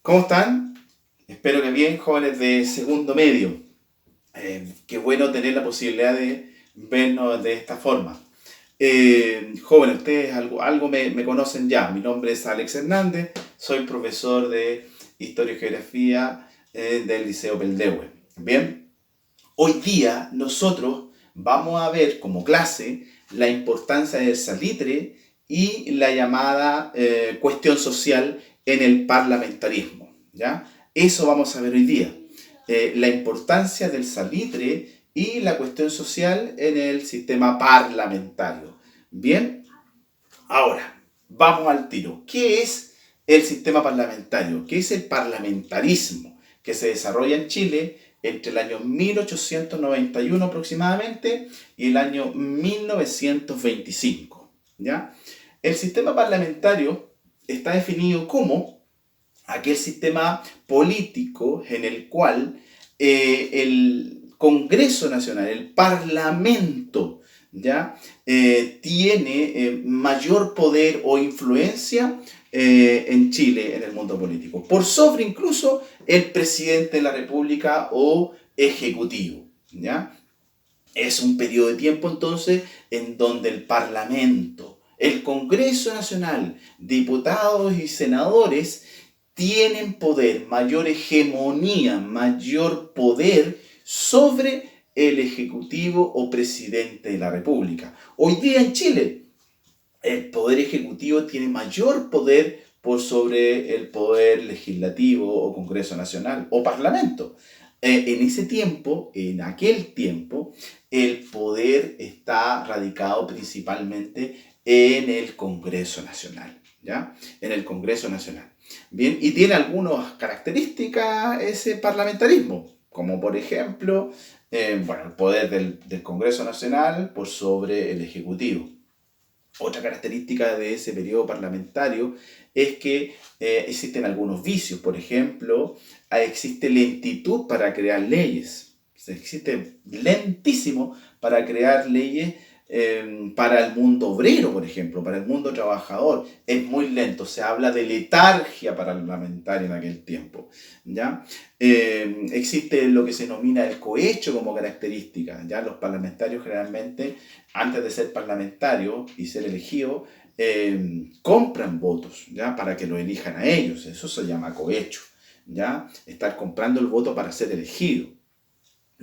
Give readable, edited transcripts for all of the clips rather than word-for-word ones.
¿Cómo están? Espero que bien, jóvenes de segundo medio. Qué bueno tener la posibilidad de vernos de esta forma. Jóvenes, ustedes algo me conocen ya. Mi nombre es Alex Hernández, soy profesor de Historia y Geografía del Liceo Peldehue. Bien, hoy día nosotros vamos a ver como clase la importancia del salitre y la llamada cuestión social en el parlamentarismo. ¿Ya? Eso vamos a ver hoy día. La importancia del salitre y la cuestión social en el sistema parlamentario. Bien, ahora vamos al tiro. ¿Qué es el sistema parlamentario? ¿Qué es el parlamentarismo que se desarrolla en Chile entre el año 1891 aproximadamente y el año 1925? ¿Ya? El sistema parlamentario está definido como aquel sistema político en el cual el Congreso Nacional, el Parlamento, ¿ya? Tiene mayor poder o influencia en Chile, en el mundo político, por sobre incluso el presidente de la República o ejecutivo. ¿Ya? Es un periodo de tiempo entonces en donde el Parlamento, el Congreso Nacional, diputados y senadores tienen poder, mayor hegemonía, mayor poder sobre el Ejecutivo o Presidente de la República. Hoy día en Chile, el Poder Ejecutivo tiene mayor poder por sobre el Poder Legislativo o Congreso Nacional o Parlamento. En ese tiempo, en aquel tiempo, el poder está radicado principalmente en el Congreso Nacional. ¿Ya? En el Congreso Nacional. Bien, y tiene algunas características ese parlamentarismo, como por ejemplo, el poder del Congreso Nacional por sobre el Ejecutivo. Otra característica de ese periodo parlamentario es que existen algunos vicios. Por ejemplo, existe lentitud para crear leyes. Existe lentísimo para crear leyes para el mundo obrero, por ejemplo, para el mundo trabajador. Es muy lento. Se habla de letargia parlamentaria en aquel tiempo. ¿Ya? Existe lo que se denomina el cohecho como característica. ¿Ya? Los parlamentarios generalmente, antes de ser parlamentarios y ser elegidos, compran votos, ¿ya? Para que lo elijan a ellos. Eso se llama cohecho. ¿Ya? Estar comprando el voto para ser elegido.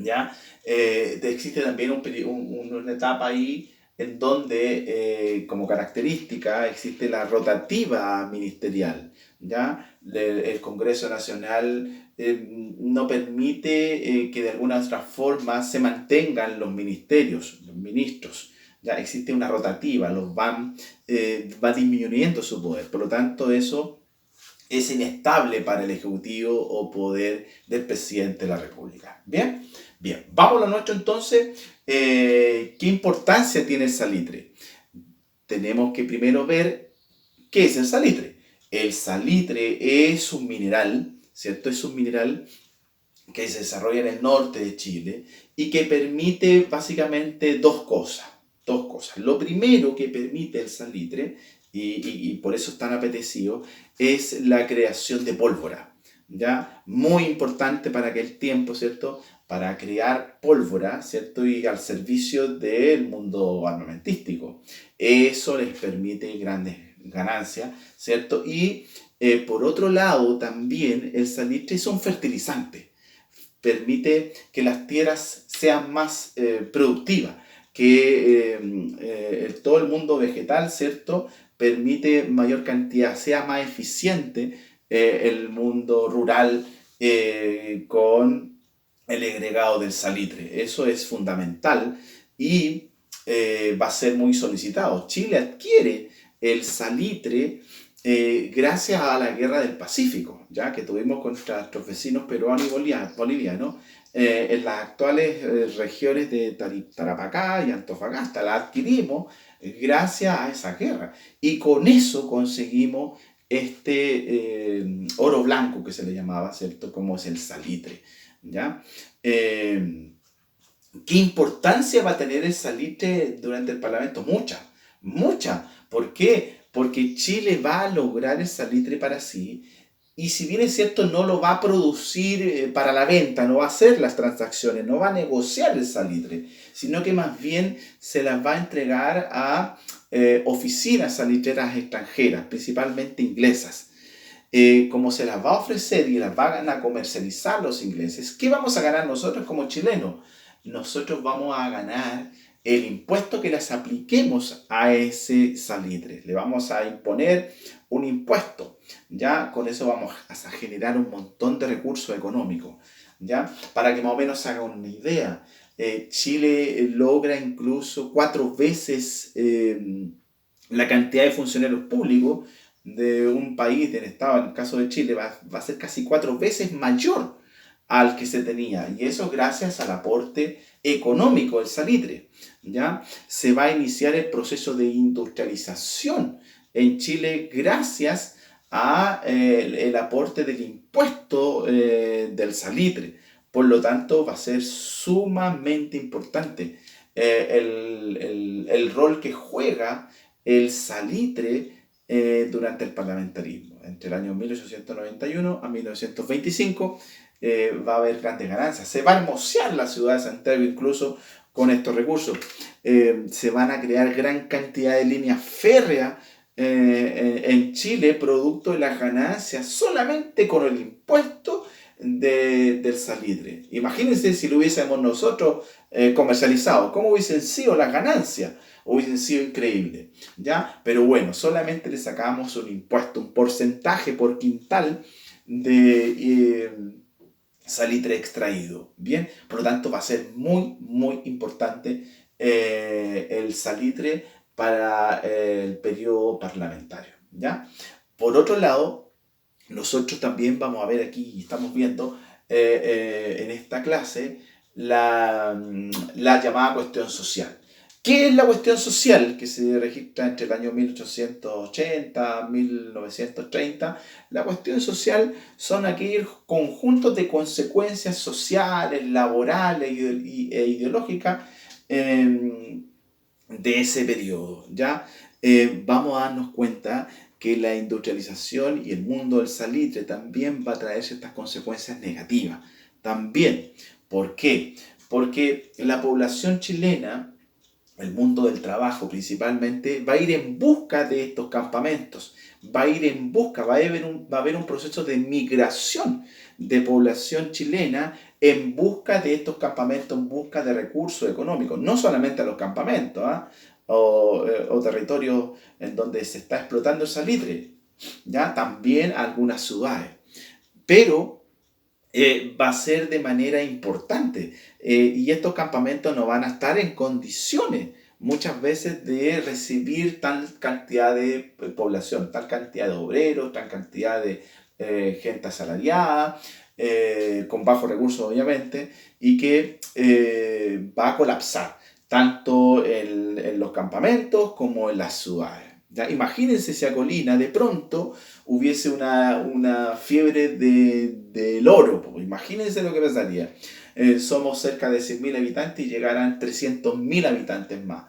¿Ya? Existe también una etapa ahí en donde, como característica, existe la rotativa ministerial. ¿Ya? El Congreso Nacional no permite que de alguna otra forma se mantengan los ministerios, los ministros. Ya existe una rotativa, va disminuyendo su poder. Por lo tanto, eso es inestable para el Ejecutivo o poder del presidente de la República. ¿Bien? Bien, vamos a lo nuestro entonces. ¿Qué importancia tiene el salitre? Tenemos que primero ver qué es el salitre. El salitre es un mineral, ¿cierto? Es un mineral que se desarrolla en el norte de Chile y que permite básicamente dos cosas. Dos cosas. Lo primero que permite el salitre, y por eso es tan apetecido, es la creación de pólvora. ¿Ya? Muy importante para aquel tiempo, ¿cierto? Para crear pólvora, ¿cierto? Y al servicio del mundo armamentístico. Eso les permite grandes ganancias, ¿cierto? Y por otro lado, también el salitre es un fertilizante, permite que las tierras sean más productivas, que todo el mundo vegetal, ¿cierto? Permite mayor cantidad, sea más eficiente el mundo rural con el agregado del salitre. Eso es fundamental y va a ser muy solicitado. Chile adquiere el salitre gracias a la guerra del Pacífico, ya que tuvimos contra nuestros vecinos peruanos y bolivianos en las actuales regiones de Tarapacá y Antofagasta. La adquirimos gracias a esa guerra y con eso conseguimos oro blanco que se le llamaba, ¿cierto? Como es el salitre, ¿ya? ¿Qué importancia va a tener el salitre durante el Parlamento? Mucha, mucha. ¿Por qué? Porque Chile va a lograr el salitre para sí y si bien es cierto, no lo va a producir para la venta, no va a hacer las transacciones, no va a negociar el salitre, sino que más bien se las va a entregar a oficinas salitreras extranjeras, principalmente inglesas. Como se las va a ofrecer y las van a comercializar los ingleses, ¿qué vamos a ganar nosotros como chilenos? Nosotros vamos a ganar el impuesto que les apliquemos a ese salitre. Le vamos a imponer un impuesto. Ya con eso vamos a generar un montón de recursos económicos. ¿Ya? Para que más o menos se hagan una idea, Chile logra incluso 4 veces la cantidad de funcionarios públicos de un país, del Estado, en el caso de Chile, va a ser casi 4 veces mayor al que se tenía. Y eso gracias al aporte económico del salitre. ¿Ya? Se va a iniciar el proceso de industrialización en Chile gracias a el aporte del impuesto del salitre. Por lo tanto, va a ser sumamente importante el rol que juega el salitre durante el parlamentarismo. Entre el año 1891 a 1925 va a haber grandes ganancias. Se va a hermosear la ciudad de Santiago incluso con estos recursos. Se van a crear gran cantidad de líneas férreas en Chile, producto de las ganancias solamente con el impuesto del salitre. Imagínense si lo hubiésemos nosotros comercializado, ¿cómo hubiesen sido las ganancias? Hubiesen sido increíbles, ¿ya? Pero bueno, solamente le sacamos un impuesto, un porcentaje por quintal de salitre extraído, ¿bien? Por lo tanto, va a ser muy, muy importante el salitre para el periodo parlamentario, ¿ya? Por otro lado, nosotros también vamos a ver aquí, estamos viendo en esta clase, la llamada cuestión social. ¿Qué es la cuestión social que se registra entre el año 1880 y 1930? La cuestión social son aquellos conjuntos de consecuencias sociales, laborales e ideológicas de ese periodo. ¿Ya? Vamos a darnos cuenta que la industrialización y el mundo del salitre también va a traer ciertas consecuencias negativas. También. ¿Por qué? Porque la población chilena, el mundo del trabajo principalmente, va a ir en busca de estos campamentos, va a ir en busca, va a haber un proceso de migración de población chilena en busca de estos campamentos, en busca de recursos económicos, no solamente a los campamentos, o territorios en donde se está explotando el salitre, ¿ya? También a algunas ciudades, pero va a ser de manera importante y estos campamentos no van a estar en condiciones muchas veces de recibir tal cantidad de población, tal cantidad de obreros, tal cantidad de gente asalariada, con bajos recursos obviamente, y que va a colapsar tanto en los campamentos como en las ciudades. ¿Ya? Imagínense si a Colina de pronto hubiese una fiebre del oro. Pues. Imagínense lo que pasaría. Somos cerca de 100.000 habitantes y llegarán 300.000 habitantes más.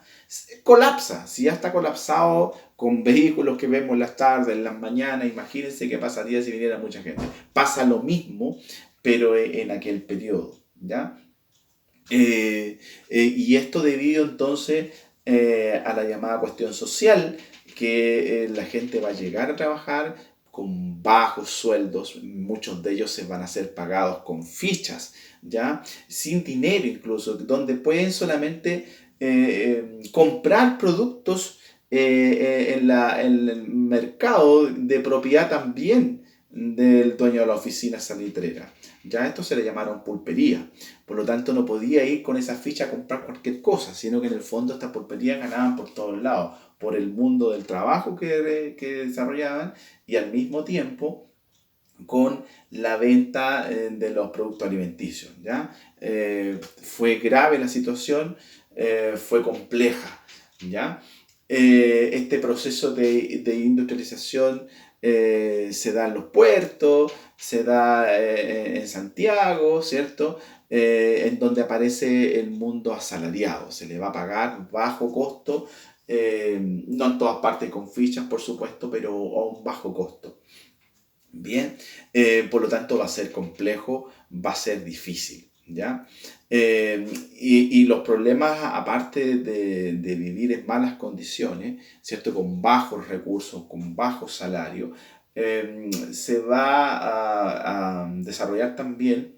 Colapsa, si ya está colapsado con vehículos que vemos en las tardes, en las mañanas, imagínense qué pasaría si viniera mucha gente. Pasa lo mismo, pero en aquel periodo. ¿Ya? Y esto debido entonces a la llamada cuestión social, que la gente va a llegar a trabajar con bajos sueldos, muchos de ellos se van a ser pagados con fichas, ¿ya? Sin dinero incluso, donde pueden solamente comprar productos en el mercado de propiedad también del dueño de la oficina salitrera. Ya esto se le llamaron pulpería. Por lo tanto, no podía ir con esa ficha a comprar cualquier cosa, sino que en el fondo estas pulperías ganaban por todos lados, por el mundo del trabajo que desarrollaban y al mismo tiempo con la venta de los productos alimenticios. ¿Ya? Fue grave la situación, fue compleja. ¿Ya? Este proceso de industrialización se da en los puertos, se da en Santiago, ¿cierto? En donde aparece el mundo asalariado. Se le va a pagar bajo costo, no en todas partes con fichas, por supuesto, pero a un bajo costo. Bien, por lo tanto va a ser complejo, va a ser difícil, ¿ya? Y los problemas, aparte de vivir en malas condiciones, ¿cierto? Con bajos recursos, con bajos salarios, se va a desarrollar también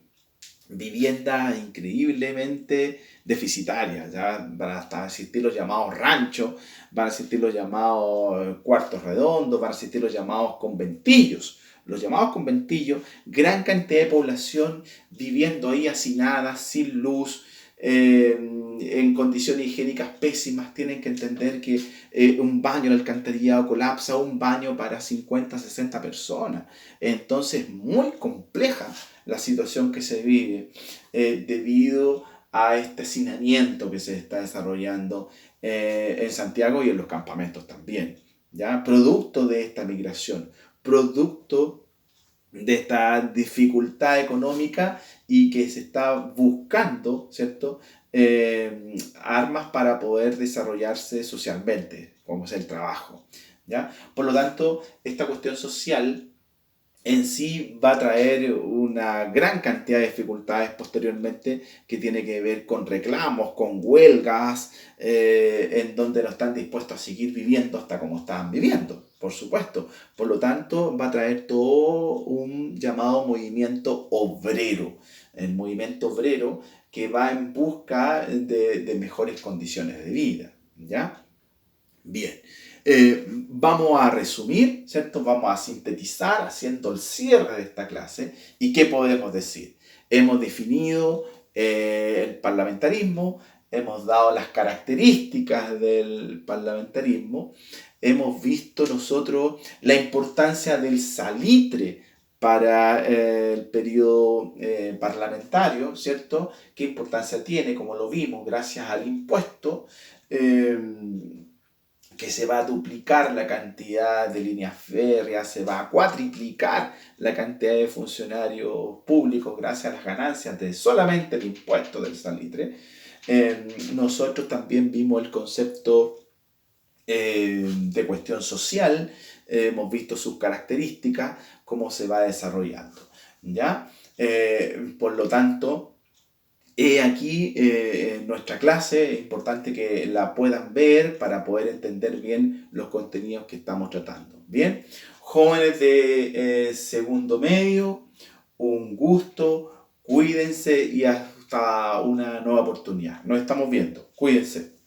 viviendas increíblemente deficitarias, ya van a hasta existir los llamados ranchos, van a existir los llamados cuartos redondos, van a existir los llamados conventillos. Los llamados conventillos, gran cantidad de población viviendo ahí hacinada, sin luz, en condiciones higiénicas pésimas, tienen que entender que un baño en el alcantarillado colapsa, un baño para 50, 60 personas. Entonces, muy compleja la situación que se vive debido a este hacinamiento que se está desarrollando en Santiago y en los campamentos también, ¿ya? Producto de esta migración, producto de esta dificultad económica y que se está buscando, ¿cierto? Armas para poder desarrollarse socialmente, como es el trabajo, ¿ya? Por lo tanto, esta cuestión social en sí va a traer una gran cantidad de dificultades posteriormente que tiene que ver con reclamos, con huelgas, en donde no están dispuestos a seguir viviendo hasta como estaban viviendo, por supuesto. Por lo tanto, va a traer todo un llamado movimiento obrero, el movimiento obrero que va en busca de mejores condiciones de vida, ¿ya? Bien, vamos a resumir, ¿cierto? Vamos a sintetizar haciendo el cierre de esta clase. ¿Y qué podemos decir? Hemos definido el parlamentarismo, hemos dado las características del parlamentarismo, hemos visto nosotros la importancia del salitre para el periodo parlamentario, ¿cierto? ¿Qué importancia tiene? Como lo vimos, gracias al impuesto. Eh, que se va a duplicar la cantidad de líneas férreas, se va a cuatriplicar la cantidad de funcionarios públicos gracias a las ganancias de solamente el impuesto del salitre. Nosotros también vimos el concepto de cuestión social, hemos visto sus características, cómo se va desarrollando. ¿Ya? Por lo tanto, aquí nuestra clase, es importante que la puedan ver para poder entender bien los contenidos que estamos tratando. Bien, jóvenes de segundo medio, un gusto, cuídense y hasta una nueva oportunidad. Nos estamos viendo, cuídense.